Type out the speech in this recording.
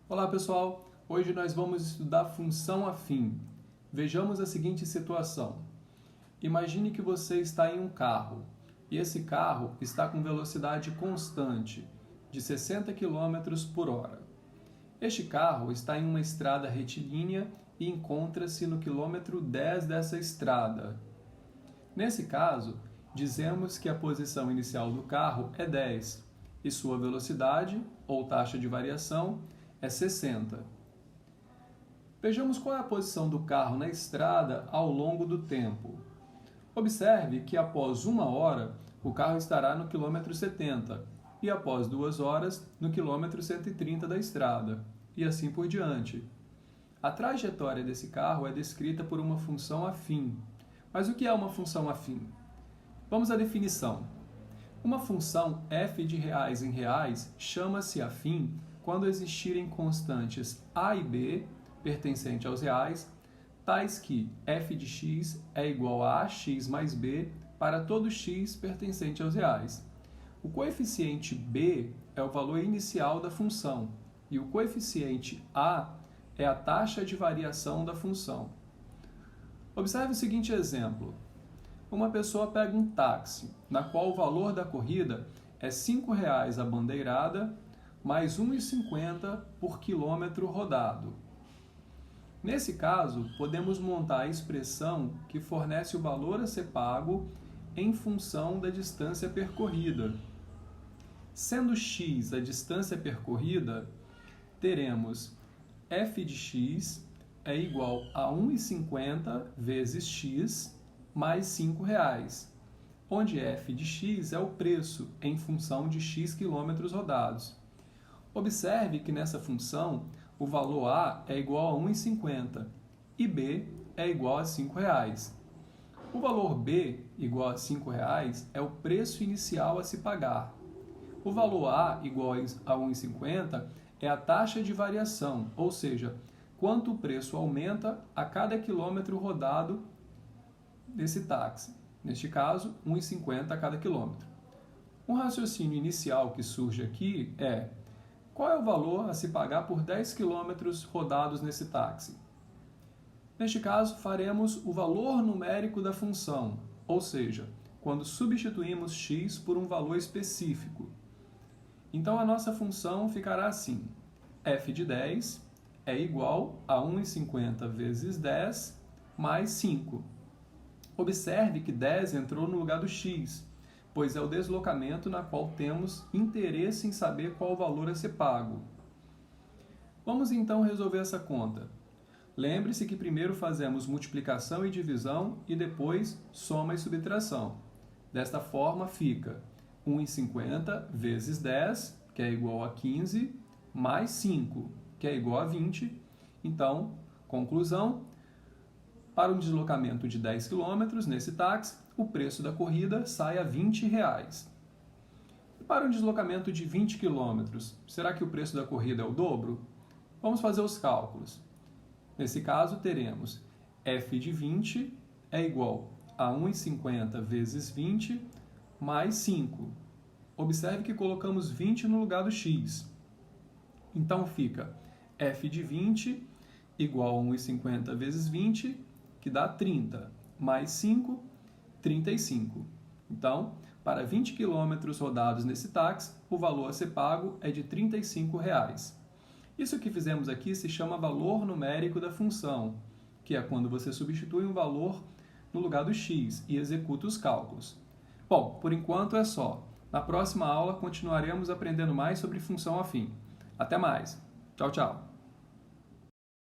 Olá pessoal, hoje nós vamos estudar função afim. Vejamos a seguinte situação. Imagine que você está em um carro e esse carro está com velocidade constante de 60 km por hora. Este carro está em uma estrada retilínea e encontra-se no quilômetro 10 dessa estrada. Nesse caso, dizemos que a posição inicial do carro é 10 e sua velocidade, ou taxa de variação, é 60. Vejamos qual é a posição do carro na estrada ao longo do tempo. Observe que após 1 hora, o carro estará no quilômetro 70 e após 2 horas, no quilômetro 130 da estrada, e assim por diante. A trajetória desse carro é descrita por uma função afim. Mas o que é uma função afim? Vamos à definição. Uma função f de reais em reais chama-se afim quando existirem constantes a e b, pertencentes aos reais, tais que f de x é igual a ax mais b para todo x pertencente aos reais. O coeficiente b é o valor inicial da função e o coeficiente a é a taxa de variação da função. Observe o seguinte exemplo. Uma pessoa pega um táxi, na qual o valor da corrida é R$ 5,00 a bandeirada, mais R$ 1,50 por quilômetro rodado. Nesse caso, podemos montar a expressão que fornece o valor a ser pago em função da distância percorrida. Sendo x a distância percorrida, teremos f de x é igual a 1,50 vezes x mais R$ 5,00, onde f de x é o preço em função de x quilômetros rodados. Observe que nessa função o valor a é igual a 1,50 e b é igual a R$ 5,00. O valor b igual a R$ 5,00 é o preço inicial a se pagar. O valor a igual a 1,50 é a taxa de variação, ou seja, quanto o preço aumenta a cada quilômetro rodado desse táxi. Neste caso, R$ 1,50 a cada quilômetro. Um raciocínio inicial que surge aqui é: qual é o valor a se pagar por 10 km rodados nesse táxi? Neste caso, faremos o valor numérico da função, ou seja, quando substituímos x por um valor específico. Então, a nossa função ficará assim: f de 10 é igual a 1,50 vezes 10 mais 5. Observe que 10 entrou no lugar do x, pois é o deslocamento na qual temos interesse em saber qual o valor a ser pago. Vamos então resolver essa conta. Lembre-se que primeiro fazemos multiplicação e divisão e depois soma e subtração. Desta forma fica 1,50 vezes 10, que é igual a 15, mais 5, que é igual a 20. Então, conclusão, para um deslocamento de 10 km nesse táxi, o preço da corrida sai a R$ 20,00. E para um deslocamento de 20 km, será que o preço da corrida é o dobro? Vamos fazer os cálculos. Nesse caso, teremos f de 20 é igual a 1,50 vezes 20 mais 5. Observe que colocamos 20 no lugar do x. Então, fica f de 20 igual a 1,50 vezes 20, que dá 30, mais 5, 35. Então, para 20 km rodados nesse táxi, o valor a ser pago é de R$ 35,00. Isso que fizemos aqui se chama valor numérico da função, que é quando você substitui um valor no lugar do x e executa os cálculos. Bom, por enquanto é só. Na próxima aula continuaremos aprendendo mais sobre função afim. Até mais. Tchau, tchau.